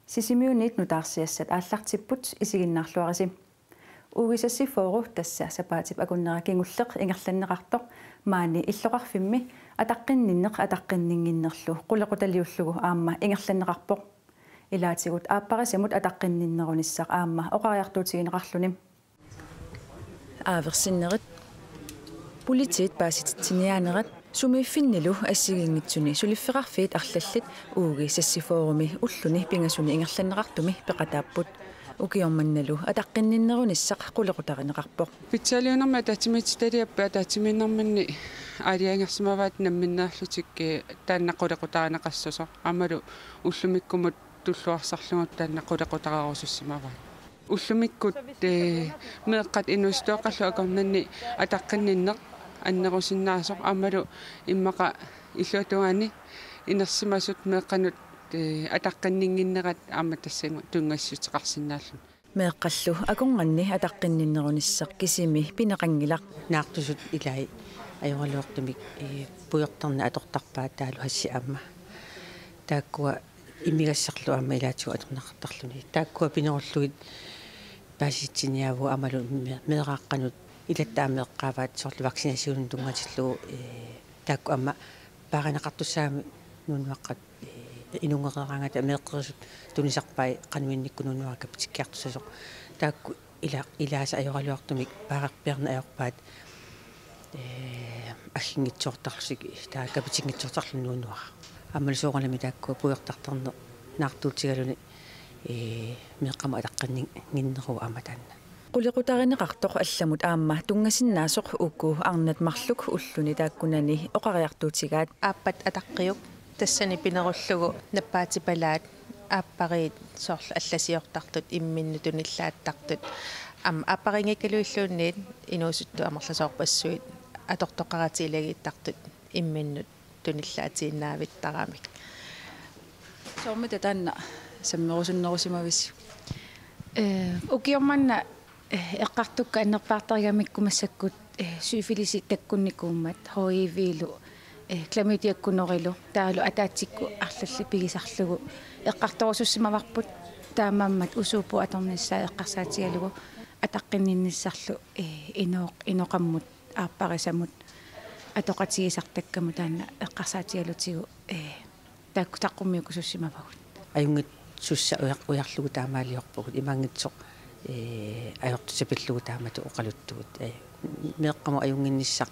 Sisimiunit nutaarsiassat ааллартиппут исигиннаарлуариси угисассифоору тасса сапаатип акуннера кингуллеқ ингерланнеқартоқ маани иллоқарфимми атаққинниннеқ атаққиннингиннерлу қулеқуталиуллугу аама ингерланнеқарпоқ илаатигут ааппарисамут атаққинниннеруниссақ аама оқариартуутигинеқарлуним ааверсиннерит политит паасититсиниаанерат сумииффиннилу ассигингитсуни сулиффеқарфиит арлаллит ууги сассифооруми уллуни пингасуни ингерланнеқартуми пеқатааппут укиорманналу атаққинниннеруниссақ қулеқутаринеқарпоқ питсалиунерма татимититалиаппа татиминнэрминни аалиангерсимаваат намминнаарлутикки тааннаққулеқутаринеқассусо амалу уллумиккумут туллуарсарлугут тааннаққулеқутарарусуссимаваат уллумиккут меэққат инустуоққаллу акорнанни атаққинниннеқ аннерусиннаасоқ амалу иммақа иллуатугаани инерсимасут меэққанут атаққиннингиннерат аама тассангу тунгассутеқарсинааллу меэққаллу аконганни атаққинниннеруниссақ кисими пинеқангилақ наартусут илай ajorluortumik puyortarna atortarpaa taalu hassi amma taakkua imigasserlu amma ilaatigu atornaqartarluni taakkua pinerulluit paasitsiniavu amalu meeqaaqqanut ilattaameeqqaavaat sorlu vaksinasiunun tungatillugu taakku amma paarinaqartussaami nuunnuaqqat inungeqerangata meeqqerisut tunisarpai qanuinnikku nuunnuaqapitikkiartussasoq taakku ilaasa ajorluortumik paaqarpiarna ajorpaat аггингитсуортарлусик таа капитингитсуортарлунуунуара аммалсуоqalami таакку пуйортартарне наартуутигалуни меққама атаққаннингиннеру аматаанна qulиqutarineqartoq алламут аама тунгасиннаасоқ укку арнат марлук уллуни тааккунани оқариартуутигаат ааппат атаққиук тассани пинеруллугу наппаатипалаат ааппариит соорлу алласиортартут имминну туниллааттартут ам ааппарингиккалуиллуунниит инуусутту амерласоорпассуит атортоқаратиилагииттартут имминнут туниллаатииннаавиттарамик соормита таанна саммерусуннерусимавис укиорманна эққартукка аннерпаартариамиккумассаккут сюфилиси таккунникууммат хоивилу кламитиаккунорилу таалу атаатсикку арлалли пигисарлугу эққарторусуссимаварпут таамааммат усуупу аторниссаа эққарсаатигалугу атаққиннинниссарлу иноқаммут ааппарисамут атоқатигисартаккаму таана эққарсаатигалутигу таакку таққуммиуку суссимавагут аюнгит сусса уярлугу таамаалиорпугут имангитсоқ аёртусапиллугу таамату оқалуттугут меэққаму аюнгинниссақ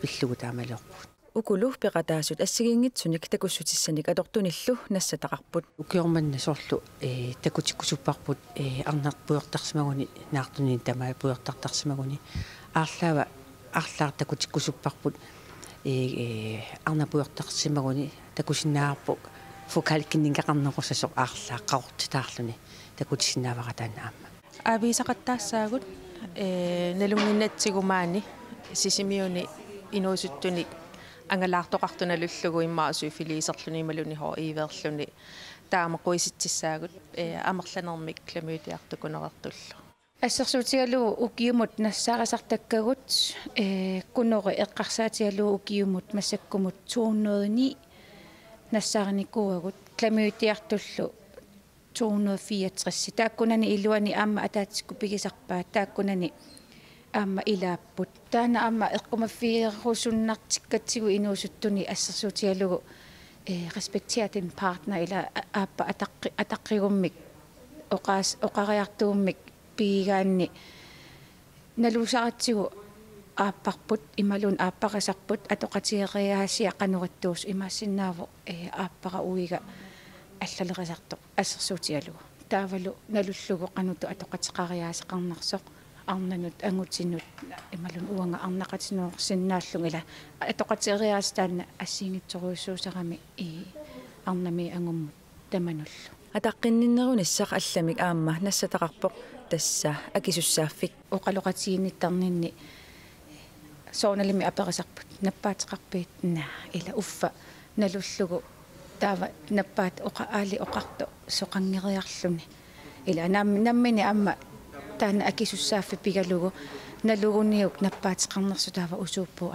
пиллугу таамаалиорпугут укулу пеқатаасут ассигингитсуник такуссутиссаник атортуниллу нассатақарпут укиорманна соорлу такутиккусуппарпут арнарпуйортарсимагуни наартунин тамаа пуйортартарсимагуни арлаар такутиккусуппарпут арнапуйортарсимагуни такусиннаарпу фокалкиннингақарнерусасоқ аарлаа қаортитаарлуни такутисиннааваратаанаама ависақаттаассаагут налунгиннатсигумаани сисимиуни инуусуттуни ангалаартоқартуналуллугу иммаасуифилисерлуни малуни хоо иверлуни таамақуиситсissaagut амерланермик кламиутиартукунерертуллу ассерсуутигалуу укиумут нассаарасартаккагут кунори эққарсаатигалуу укиумут массаккумут 209 нассаарникууагут кламиутиартуллу 264 тааккунани илуани аама атаатикку пигисарпаа тааккунани аама илааппут таана аама эққумаффиерусуннартиккатсигу инуусуттуни ассерсуутигалугу respekterer din partner eller aappa ataqqigummik oqariartuummik piigaanni nalusaratsigu aapparput imalun aappaqasarput atoqatieriaasiа qanurittuus imaassinnaavu aappara uiga аллалеқасартоқ ассерсуутигалугу таавалу налуллугу qanuttu atoqatiqariaasеқарнарсоқ арнанут ангутсинут ималун уанга арнақатинуорсиннааллугила атоқатириаастаанна ассиингитсоруйссуусарами арнами ангуммут тамануллу атаққинниннеруниссақ алламик аама нассатақарпоқ тасса акисуссааффик оқалоқатигинниттарнинни соорналими аперисарпут наппаатеқарпиит наа ила уффа налуллугу таава наппаат оқаали оқарто соқангериарлуни ила наммини амма таана акисуссааффи пигалугу налугуниук наппаатеқарнерсу таава усууппуу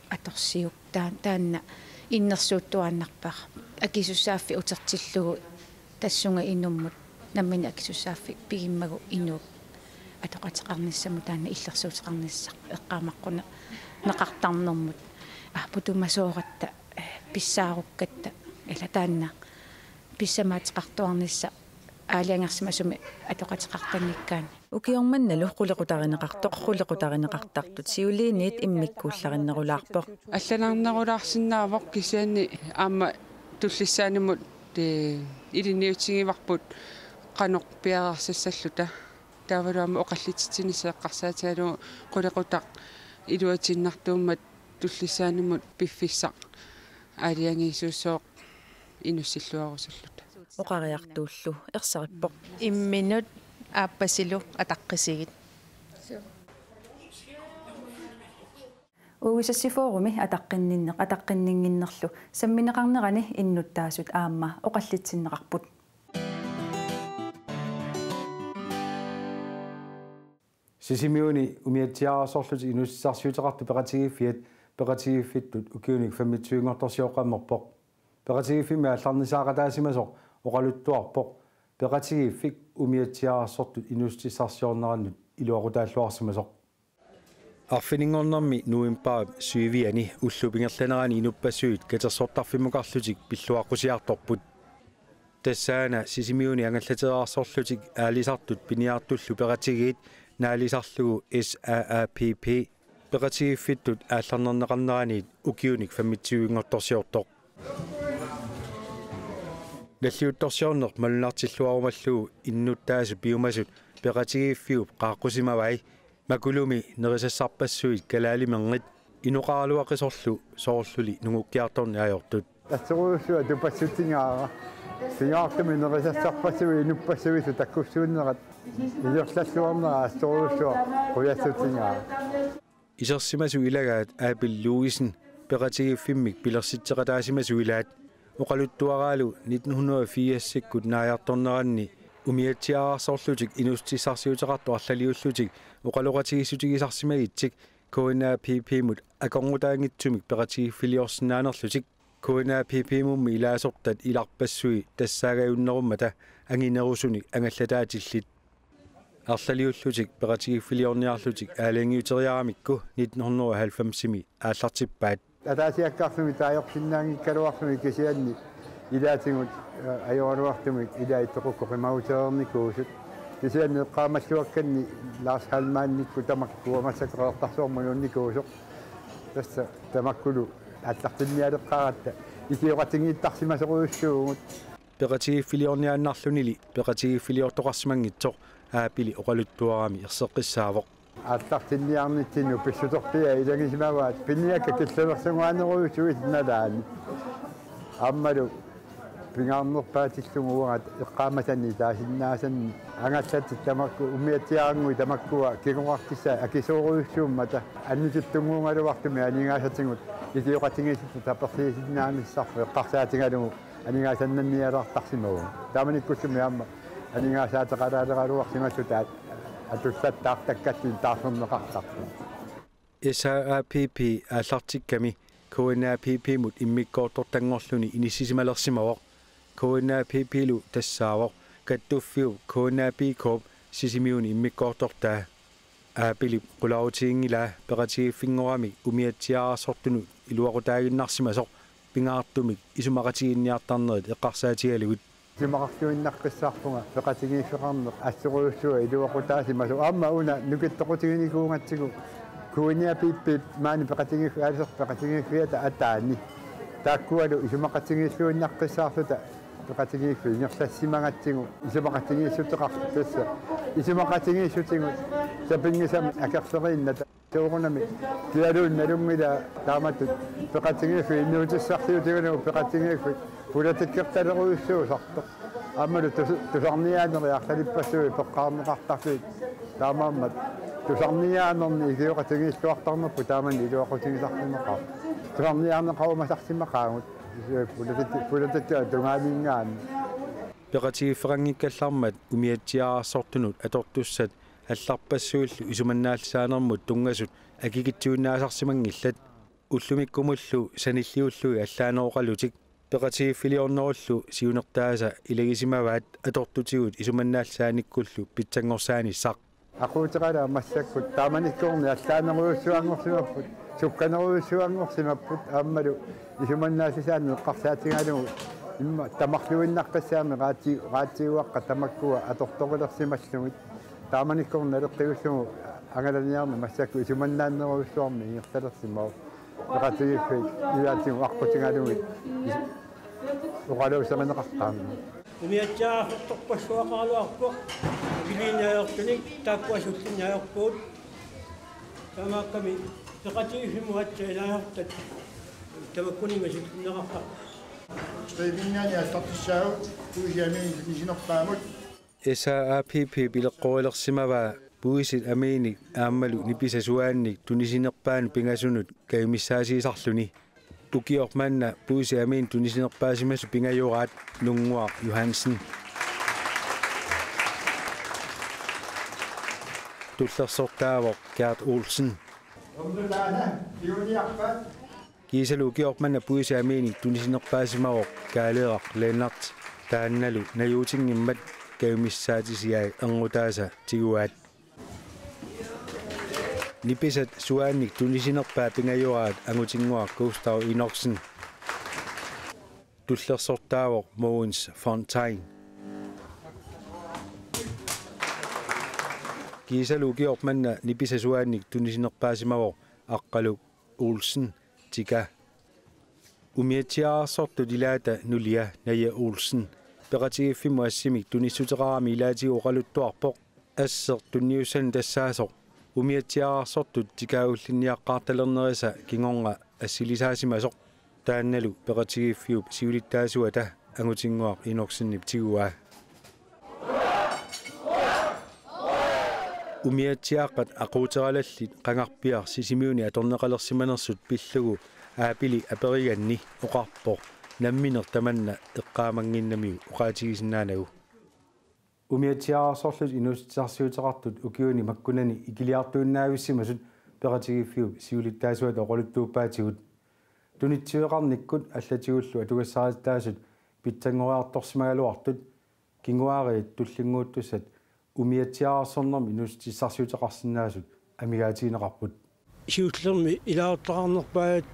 аторсиук таанна иннерсууттуааннарпаа акисуссааффи утертиллугу тассунга инуммут наммини акисуссааффик пигиммагу инууп атоқатеқарниссаму таана иллерсуутеқарниссақ эққаамаққуна неқартарнэрмут путумасооратта писсааруккатта ила таанна писсамаатеқартуарнисса аалиангерсимасуми атоқатеқартанниккаани укиорманналу қулеқутаринеқартоқ сиулиинит иммиккууллариннерулаарпоқ алланаарнерулаарсинаавоқ кисиани аама туллиссаанимут илиниутигиварпут қаноқ пиарарсассаллута таавалуама оқаллититсинисеэққарсаатигалу қулеқутақ илуатиннартууммат туллиссаанимут пиффиссақ аалиангиисуусооқ инуссиллуарусаллута оқариартууллу ерсариппоқ имминут ааппасилу атаққисигит уисассифооруми атаққиннингиннерлу самминеқарнерани иннуттаасут аама оқаллитсиннеқарпут сисимиуни умиатсиарасорлути инуссарсиутеқарту пеқатигиффиттут укиуник 25-ngortorsioqammerpoq пеқатигиффими алларнисаақатаасимасоқ оқалуттуарпоқ пеқатигиффик умиатсиарасортут инуссарсиорнераннут илуақутааллуарсимасоқ арфинингорнэрми нуимпаа сюивиани уллупингерланерани инуппассуит катерсортарфимукарлутик пиллуаққусиарторпут тассаана сисимиуни ангаллатераарсорлутик аалисартут пиниартуллу пеқатигиит наалисарлугу SAAPP пеқатигиффиттут аалларнернеқарнераниит укиуник 25-ngortorsiortoq наллиутторсиорнер малунартиллуарумаллугу иннуттаасу пиумасут пеқатигиффиуп қааққусимавай макулуми нерисассарпассуит калаалимернит инуқаралуақисорлу соорлули нугуккиарторни аёртут тассеруусуа тупассутингаара сингаартами нерисассарпассуи инуппассуису таккуссууннерат илерллаллуарнера ассоруусуа қуяссутингаара исерсимасу илагаат аапиллуисен пеқатигиффиммик пилерситсеқатаасимасу илаат оқалуттуараалу 1980-сиккут нааярторнеранни умиатсиараарсорлутик инустиссарсиутеқарту арлалиуллутик оқалоқатигиссутигисарсимагитсик KNAPP-мут аконгутаангитсумик пеқатигиффилиорсинаанерлутик KNAPP-мумми илаасортат иларпассуи тассаагаюннеруммата ангинерусуник ангаллатаатиллит арлалиуллутик пеқатигиффилиорниарлутик аалангиутериарамикку 1990-ми ааллартиппаат атаасиаккарсуми таайорсиннаангиккалуарсуми кисианни илаатингут аёруартумик илаиттоқуккоқимаутерникуусут кисианни эққаамаллуакканни лаас халмаанникку тамаккуа массакеқартарсуормалунникуусоқ тасса тамаккулу атлартинниалеққаратта икиоқатингиттарсимасоруйуссуугут пеқатигиффилиорниааннарлунили пеқатигиффилиортоқарсимангитсоқ аапили оқалуттуарами ерсеққиссаавоқ атлартинниарнитсину писсуторпиа илагисимаваат пинниакка килланерсугаанеруйуссуит налаани аммалу пингаарнерпаатиллугуарат эққаамасанни таасиннаасанни ангаллатит тамакку умиатсиарангуи тамаккуа кигоқартисса акисооруйуссууммата аннититтунгуунгалуартуми анигаасатингут икиоқатингиситу таперсиисиннаамиссарфу эққарсаатингалугу анигаасаннанниалартарсимагу тааманиккуссуми аама анигаасаатеқалаалералуарсимассутаат атуссаттаартаккаттин таарсернеқартарпу SAAPP ааллартикками KNAPP-мут иммиккоортортангорлуни иниссисималерсимавоқ KNAPP-лу тассаавоқ каттуффиу KNAPP-коп сисимиуни иммиккоортортаа аапили қулаутиингила пеқатигиффингорами умиатсиарасортуну илуақутаагиннарсимасоқ пингаартумик исумақатигинниартарнерит эққарсаатигалугут симақартуиннаққиссаарпунга пеқатигиффеқарнеқ ассоруйуссуа илуақутаасимасо аама уна нукиттоқутигиникуунгатсигу KNAPP маани пеқатигиффи аалисер пеқатигиффиата атаани тааккуалу исумақатигииллуиннаққиссаарлута пеқатигиффи нерлассимагатсигу исумақатигииссутеқартусса исумақатигииссутигу сапингисам акерсериинната туурунами киалуун налунгила тааматут пеқатигиффи иннуутиссартиутигунуу пеқатигиффи пулатиккерталеруйуссуусарто аммалу тусарниаанери арлалиппассуи пеққарнеқартарлуит таамааммат тусарниаанерни игиоқатигииллуартарнерпу таамани илуақутигисартинеқар тусарниаанеқаумасартимақаагут пулатикка тунгаалингаан пеқатигифферангиккаллармат умиатсиараассортунут атортуссат алларпассуиллу исуманнаалсаанермут тунгасут акигитсууннаасарсимангиллат уллумиккумуллу саниллиуллуи аллаанеоқалутик peqatigiffiliornerullu siunertaasa ilagisimavaat atortutigut isumannaallsaanikkullu pitsangorsaanissaq aquuteqala massakkut taamanikkorni allaaneruussuangorsimapput sukkaneruussuangorsimapput aammalu isumannaallisaanni eqqarsaatigalugu imma tamarluinnaqqassaami qaatiguaqqa tamakkua atortoqilersimallugit taamanikkorni aleqqigussugu angalaniarni massakku isumannaanneruussuarmi iirtalersimau peqatigiffi ilaatigu aqutigalugit uqaluuseqaneqartaammi umiatsaaqertorpassuaqaaluarpoq agiliinaajortunik taakkuasuttinnaajorpuut tamaakkami peqatigiffimuatsailaajartat tamakkuningasuttinneqarpa Støyvingaani astartissaagut kuusiamiin nisinerpaamut SAAPP bileqqorilersimavaa puisit amiinik aammalu nipisasuaannik tunisinerpaani pingasunut kayumissaasiisarluni ukiormanna puisi amiin tunisinerpaasimasu pingajoraat Lunguaq Johansen tullersortaavoq Gert Olsen omlulaana piuniarpat kiisalu ukiormanna puisi amiinik tunisinerpaasimaoq kaaleeqaq Lennart taannalu najuutingimmat kayumissaatisiai erngutaasa tiguaat nipisat suaannik tunisinerpaa pingajoraat angutinguaq Gustav Inoksen tullersortaavoq Mogens Fontaine kiisalu ukiormanna nipisasuaannik tunisinerpaasimaoq aqqalu Olsen tika umiatiaarsortu dilaata nulia naja Olsen peqatigiffimu assimik tunissuteqarami ilaatigu oqaluttuarpoq asser tunniussan tassaasoq umiatiaarsortu tikaullinniaqqaartalernerisa kingornga assilisaasimasoq taannalu peqatigiffiup siulittaasuata angutinguaq Inoksennip tiguaa umiatiaqqat aquuterallallit qangarpiar sisimiuni atorneqalersimanersut pillugu aapili aperiganni oqarpoq namminertamanna eqqaamanginnamiu uqaatigisinnaanagu umiatiaarsorlut inussarsiuteqartut ukiuni makkunani ikiliartuunnaavissimasut peqatigiffiup siulittaasuat oqoluttuuppaatigut tunitsieqarnikkut allatigullu atugassaattaasut pitsangoriartorsimagaluartut kinguaariit tullinguuttussat umiatiaarsornermi inussarsiuteqarsinnaasut amigaatiineqarput siullermi ilaartaqarnerpaat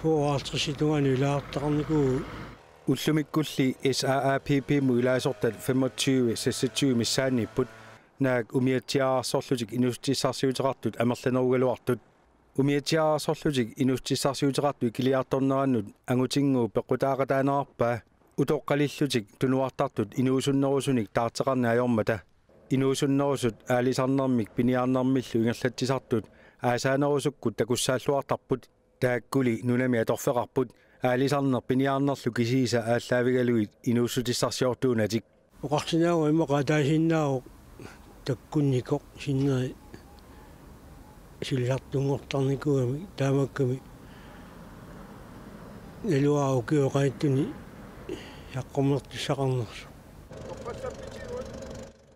huoartrisitungaanu ilaartaqarnikuu ullumikkulli SAAPP muilaasortat 25 26 missaannipput naak umiatiaarsorlutik inustissarsiuteqartut amerlanerugaluartut umiatiaarsorlutik inustissarsiuteqartu ikiliartornerannut angutinguu peqqutaaqataanерarpaa utoqqalillutik tunuartartut inuusunnerusunik taarteqarnaajormata inuusunnerusut aalisarnermik piniarnermillu ingerlatsisartut aasaanerusukkut takussaalluartarput taakkuli nunami atorfeqarput aalisarner piniarnerlu kisiisa ааllaavigaluit inuussutissarsiortuunatik oqarsinaagu imaqataasinnaagu takkunnikoq sinneri sillartungortarnikugami taamakkami naluaa ukioqaittuni yaqqomertissaqarnersu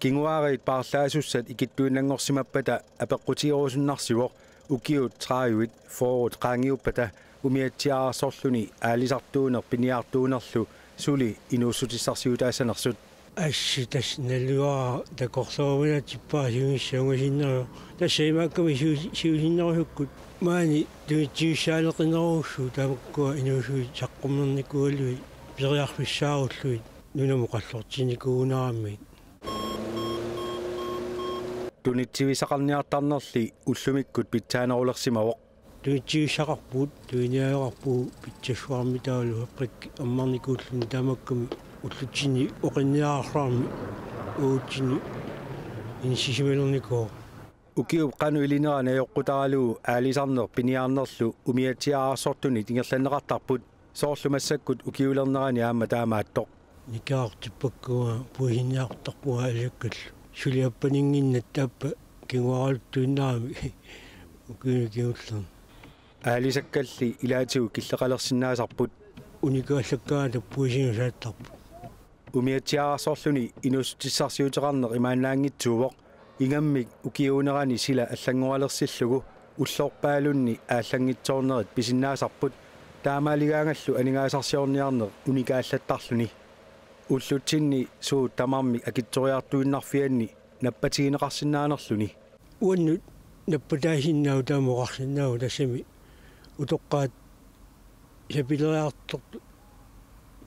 kinguaarit paarlaasussat ikittuinangorsimappata apeqqutigerusunnarsivoq ukiut traayuit forut qaangiuppata umiatiaarsorluni aalisartuuner piniartuunerlu suli inuussutissarsiutaasanersut assi tas naluaa takorsooruna tippaasiungissaungasinneru tassaimakkami siusinnerusukkut maani tuitsiussaaleqinerussu tamakkua inuusui saqqomernikualui periarfissaarullui nunamu qallortinikuunarammi tunitsivisaqarniartarnerli ullumikkut pitsaanerulersimawoq tuitsiussaqarpuut tuiniajoqarpuu pitsassuarmitaalu eqqik ammarnikuulluni tamakkami ullutini oqinniaarraarmi uutini insisimalernikoo ukiup qanu ilinera najoqqutaralugu aalisarner piniarnerlu umiatiaarsortuni tingerlanneqartarput soorlumassakkut ukiulernerani aamma taamaattoq nikaartippakkuga puihinniartarpuga alakkallu suliappaninginnat taappa kinguaraluttuinnaami ukiullern aalisakkalli ilaatigu killeqalersinnaasarput unikaassakkaata puisingusaattarpu umiatiaarsorluni inussutissarsiuteqarner imaannaangitsuuvoq ingammik ukiuunerani sila аллангуалерсиллугу уллорпаалунни ааллангитсоорнерит писиннаасарпут таамаалигаангаллу анингаасарсиорниарнеқ уникааллаттарлүни уллутсинни суу тамарми акитсориартуиннарфианни наппатигинеқарсинаанерлүни уаннут наппатаасиннау таамоқарсиннау тассами утоққаат сапилериартор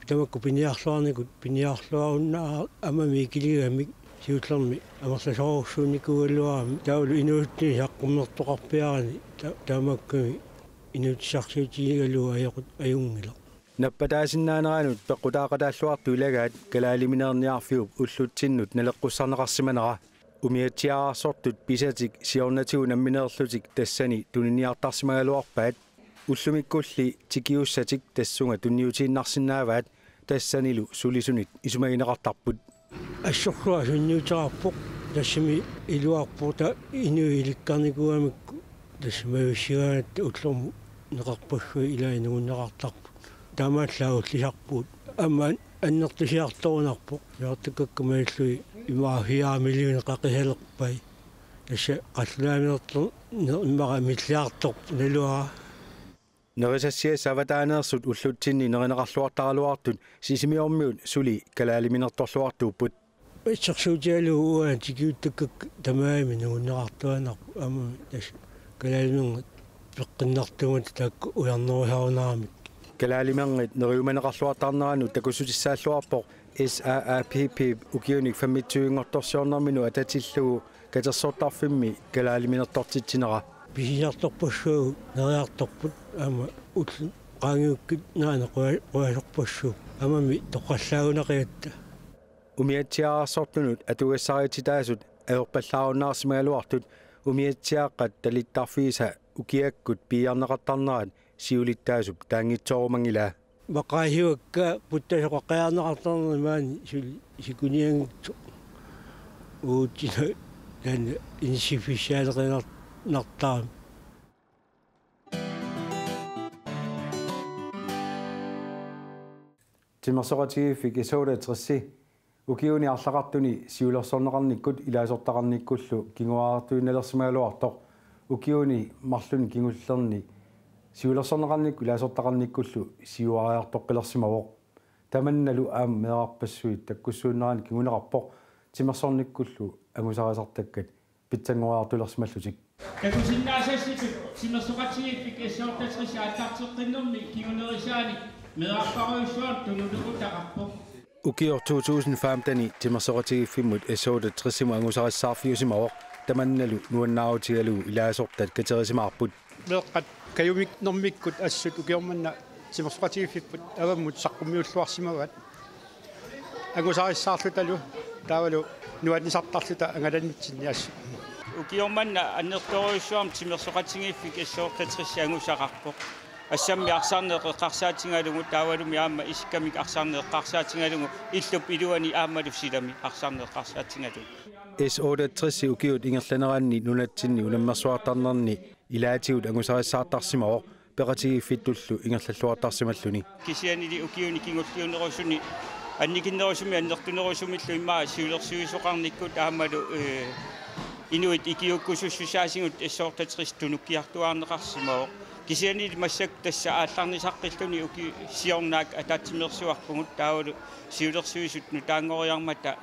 тамакку пиниарлуарникут пиниарлуаруннаа амами килигамик сиутлерми амерласоорсууникугалуарами таулу инуутни саққуммертоқарпиарани таамакками инуутсарсуутигалуа аяқут аюнгила наппатаасиннаанераанут пеққутаақатааллуарту илагаат калаалиминерниарфиуп уллутсиннут налеққуссарнеқарсиманера умиатсиаарсортут писатик сиорнатигу намминеерлутик тассани туниниартарсимагалуарпаат уллумиккулли тикиуссатик тассунга тунниутииннарсинааваат тассанилу сулисунит исумагинеқартарпут ассорлуа сунниутерарпоқ тассами илуарпута инуиликкарникуамикку тассамависсигаанатта уллорму неқарпассуи илаинугуннеқартарпут таамааллаагуллисарпуут аммаан аннертусиарторунарпоқ яартаккаккамааллуи имаафиаамилиуне қақисалерпай тасса қаллаамиертер иммара миллиарторп налуара нерисассиа саватаанеерсут уллутсинни неринеқарлуартаралуартут сисимиормиут сули калаалиминерторлуартууппут ичерсуутиалу уан тикиуттаккак тамаами нугуннеқартуанарпу ама тас калаалимингат пеққиннартугат таакку уярнерусаарунаарамик калаалимангит нериуманеқарлуартарнерану такуссутиссааллуарпоқ SAAPP укиуник фаммитсуингорторсиорнэрмину ататиллугу катерсоортарфимми калаалиминертортитсинера писиарторпассуу нериарторпут ама уллу qaangiukkit naana quasorpassuuk amami toqallaagunaqiyatta умиатсиаарсортунут атугассариититаасут аерпаллааруннаарсимагалуартут умиатсиааққат талиттарфииса укиаккут пиарнеқартарнерат сиулиттаасуп таангитсоорумангила мақаахиуакка путтасоқаққаярнеқартарнери маани сикуниангитсо уутсина тана инсиффисаалеқинартаами тимерсоқатигиффик исоулатрисси укиуни арлақартуни сиулерсорнеқарниккут илаасортақарниккуллу кингуаартуинналерсимагалуартоқ укиуни марлуни кингуллерни сиулерсорнеқарникку илаасортақарниккуллу сиуариартоққилерсимавоқ таманналу аам меарпассуит таккуссууннерани кингунеқарпоқ тимерсорниккуллу агусарисартаккат питсангуаартулерсималлутик такусиннаасассипик тимерсоқатигиффик исоортатрисси ааттартеққиннерми кингунерисаани меарпаруйссуар тунулукутақарпоқ укиор 2015 тимерсоқатигиффиммут эсоуда 30 ангусариссаарфиусимавоқ таманналу нуаннаарутигалу илаасортат катерисимаарпут меэққат каюмик нормиккут ассут укиорманна тимерсоқатигиффиппут аваммут саққуммиуллуарсимават ангусариссаарлуталу таавалу нуаннисартарлута ангаланнутсинни ассу укиорманна аннерторуйссуарм тимерсоқатигиффик эссоортатрисси ангусақарпоқ ассамми арсаарнеэққарсаатингалугу таавалуми аама исиккамик арсаарнеэққарсаатингалугу иллуп илуани аамалу силами арсаарнеэққарсаатингалугу S68 укиут ингерланераанни нунатсинни унаммерсуартарнерни илаатигут ангусариссаартарсимавоқ пеқатигиффиттуллу ингерллуартарсималлуни кисианили укиуни кингуллиунерусуни анникиннерусуми аннертунерусумиллу иммаа сиулерсуисоқарниккут аамалу инуит икиуккусуссусаасигут эссоортатрис тунуккиартуаарнеқарсимавоқ кисианили массак тасса аалларнисаққиллуни уки сиорнаак атаатсимерсуарпугут таавалу сиулерсуисут нутаангориармата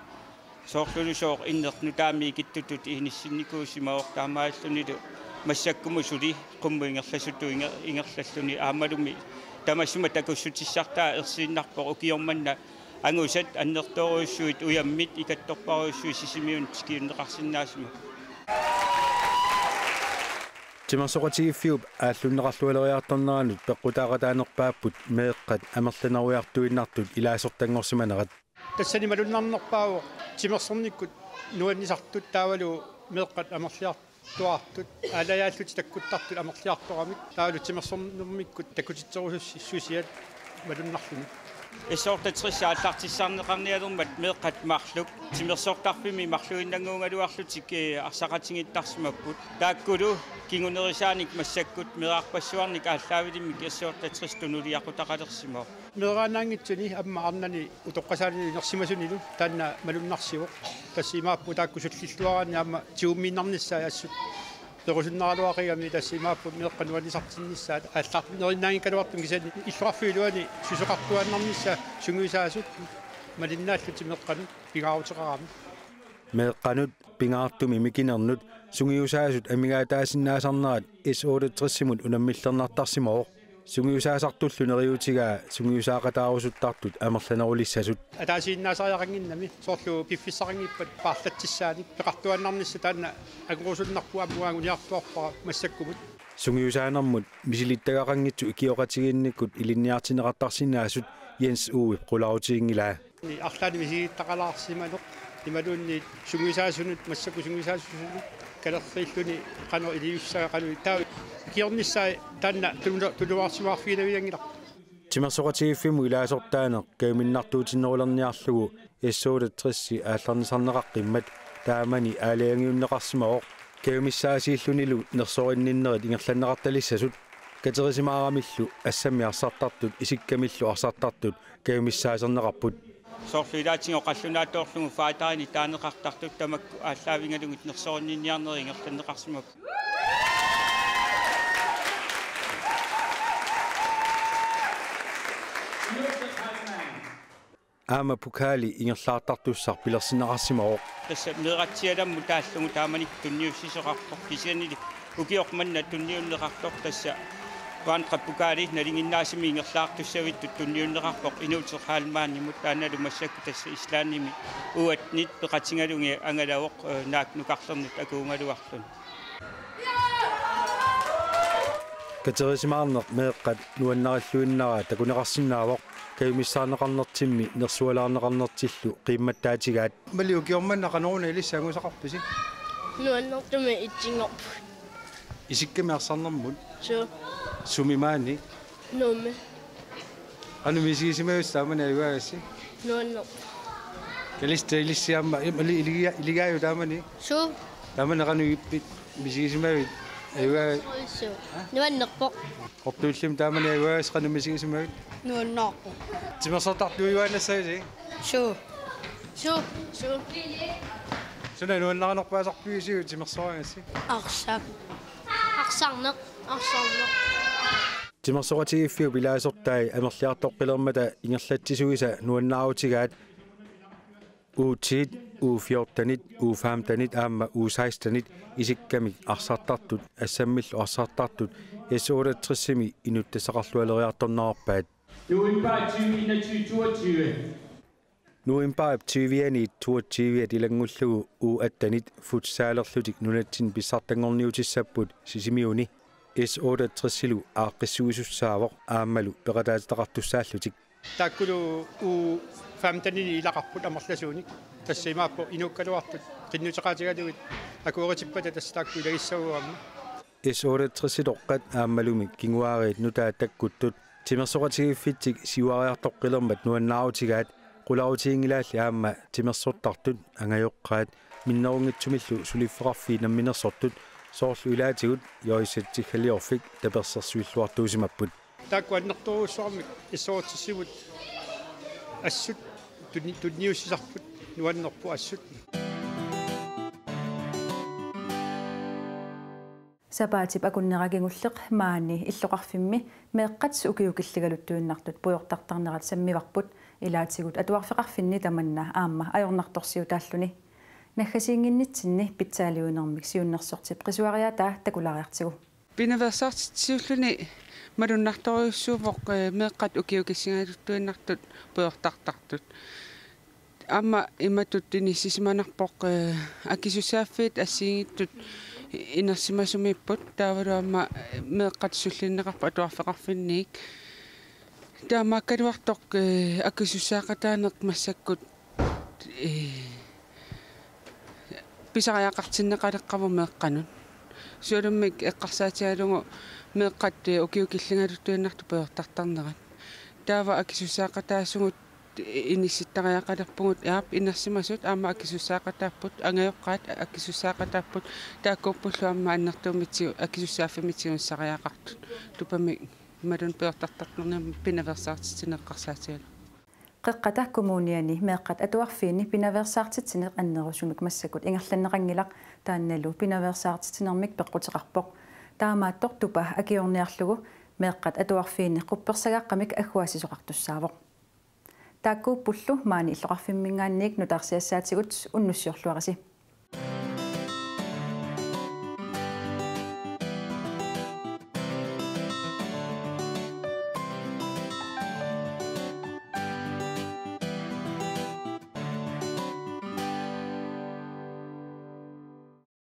соорлулусоор иннернутаами киттутут иниссинникуусимаор таамааллунилу массаккумусули қуммуингерласуту ингерллаллуни аамалуми тамассума такуссутиссартаа ерсииннарпо укиорманна ангусат аннерторуйссуит уяммит икатторпаруйссуи сисимиун тикиуннеқарсинаасима тимерсоқатигиффиуп ааллуннеқарлуалериарторнеранут пеққутаақатаанерпааппут меэққат амерланаруйартуиннартут илаасортангорсиманерат тассани малуннарнерпаавоо тимерсорниккут нуаннисартут таавалу меэққат амерлиартуартут алаяаллути таккуттартут амерлиарторамик таавалу тимерсорнермиккут таккутитсерусуссиат малуннарлуни эссоортатрисса ааллартиссаарнеқарниалермат меэққат марлук тимерсоортарфими марлуиннангуунгалуарлутик арсақатингиттарсимаппут тааккулу кингунерисааник массаккут мераарпассуарник ааллаавилиммик эссоортатрис тунулиақутақалерсимаа мераанаангитсуни амма арнани утоққасаани нерсимасунилу таанна малуннарсивоқ тассимааппу тааккусуллиллуараани аама тиумминнарниссаа ассут перусуннаралуақигами тассимааппу меэққануанисартиннissaат ааллаарнериннаангикалуартум кисани иллуарфиилуани сусоқартуаннарнisса сунгуисаасут малиннааллути меэққанут пигаарутеқарами меэққанут пингаартуми микинернут сунгиусаасут амигаатаасиннаасарнерат S8-симут унаммиллернартарсимоо сунгиусаасартуллу нериутигаа сунгиусаақатаарусуттартут амерланерулиссасут атаасииннаасариақангиннами соорлу пиффиссақангиппат паарлатсиссааник пеқартуаннарнisса таанна агуусуннарпуа муангуниартуарпара массаккумут сунгиусаанермут мисилиттагақангитсу икиоқатигинниккут илинниартинеқартарсинаасут Jens Uwe qulautiingilaa арлаани мисигиттақалаарсиманеқ ималуунни сунгиусаасунут массаку сунгиусаасусунут калерриллуни қано илиуссага қану таа киорниссаа таанна тулуарсимаарфиинавиангила тимерсоқатигиффиму илаасортаанеқ кауминнартуутиннерулерниарлугу S8-трисси аалларнисарнеқаққиммат таамани аалиангиуннеқарсимаоқ каумиссаасииллунилу нерсоринниннерит ингерланнеқарталиссасут катерисимаарамиллу ассамиарсартартут исиккамиллу арсартартут каумиссаасернеқарпут соорлуилаатингоқаллунаатоорлугу фаатарини таанеқартартут тамакку ааллаавингалугут нерсориннинниарнери ингерланнеқарсимак аама пукали ингерлаартартуссар пилерсинеқарсимаоқ тасса нератсиаламму тааллугу тааманик тунниуссисоқартор кисианили укиорманна тунниуннеқартор тасса паантраппукаали налингиннаасими ингерлаартуссавитту тунниуннеқарпоқ инуутеқаалмаанимут тааналу массакку тасса ислаанними уатнит пеқатингалунги ангалавоқ наак нукарлернут акуунгалуарлун катерисимаарнеқ меэққат нуаннариллуиннараа такунеқарсинаавоқ каумиссаанеқарнертимми нерсуалаарнеқарнертиллу қимматтаатигаат малиукиорманна каноруна илиссаагусақарписи нуаннертуми итсингорпу исиккамиарсарнэрмут сумимаани нуmme анумисигисимависсаамана аюаагасси нуаннер калистаилиссиамма илигааю таамани таамана кануиппит мисигисимавит аюаа нуаннерпо qortuullim taamani аюаагас канумисигисимавит нуаннаарпо тимерсартарту аюаанассааси су сuna нуаннарнерпаасарпиусиу тимерсорингасси арсарнеқ тимерсоқатигиффиу пилаасортай амерлиартоққилермата ингерлатсисуиса нуаннаарутигаат уутит U14 U15 аама U16 исиккамик арсартартут ассаммиллу арсартартут S8-сими инуттасақарлуалериарторнаарпаат Nuimpa 2022 tilangullugu U18 futsaalerlutik nunatsin pissartangorniutissaput sisimiuni S8-silu aaqqissuisussaavoq aammalu peqataataqartussaallutik taakkulu U15 ilaqarput amerlasuunik tassimaappo inuukkaluartut qinnuteqaatigaluit akuuritippat tastaakku ilagissauuramma S8-siloqqat aammalumi kinguaariit nutaa takkuttut timersoqatigiffitik siuariartoqqilermat nuannaarutigaat qulautiingilaalli aamma timersortartut angajoqqaat minnerungitsumillu suliffeqarfiinamminersortut soorlu ilaatigut yoisatsikhalliorfik tapersersuilluartuusimapput taakkuannerturuussormik issoortissivut assut tunniussisarput nuannerpu assut сапаатип акуннеракингуллеқ маани иллоқарфимми меэққатс укиукиллигалуттуиннартут пуйортартарнерат саммиварпут илаатигут атуарфеқарфинни таманна аама ajornartorsiu тааллуни наггасиингиннитсинни питсаалиуинермик сиуннерсортип қисуариатаа такулариартигу пинаверсартитсиуллуни малуннарториуссуувоқ меэққат укиукиссигалуттуиннартут пуйортартартут аама иматут тинissisimanarpoq акисусааффит ассиингиттут инерсимасумиппут таавалуамма меэққатсуллиннеқарпа атуарфеқарфинниик таамааккалуартоқ акисусаақатаанеқ массаккут писариақартиннеқалеққаву меэққанут суалуммик эққарсаатигалугу меэққат укиукиллингалуттуиннарту пеортартарнерат таава акисусаақатаассугут инисситтариақалерпугут яап инерсимасут аама акисусаақатааппут ангайоққаат акисусаақатааппут тааккорпуллу аама аннертуумитсиу акисусааффимитсиунсариақартут тупами малун пеортартарнернам пинаверсаартитинеққарсаатигалу qeqqata kommuniani meeqqat atuarfiini pinaversaartitsinеқ аннерусумик массакут ингерланнеқангилақ таанналу пинаверсаартитинермик пеққутеқарпоқ таамааттор тупа акиорниарлугу меэққат атуарфиинни қупперсагааққамик аггуасисоқартуссаавоқ тааккуу пуллу маани иллоқарфиммингаанниик нутаарсиассаатигут уннуссиорлуариси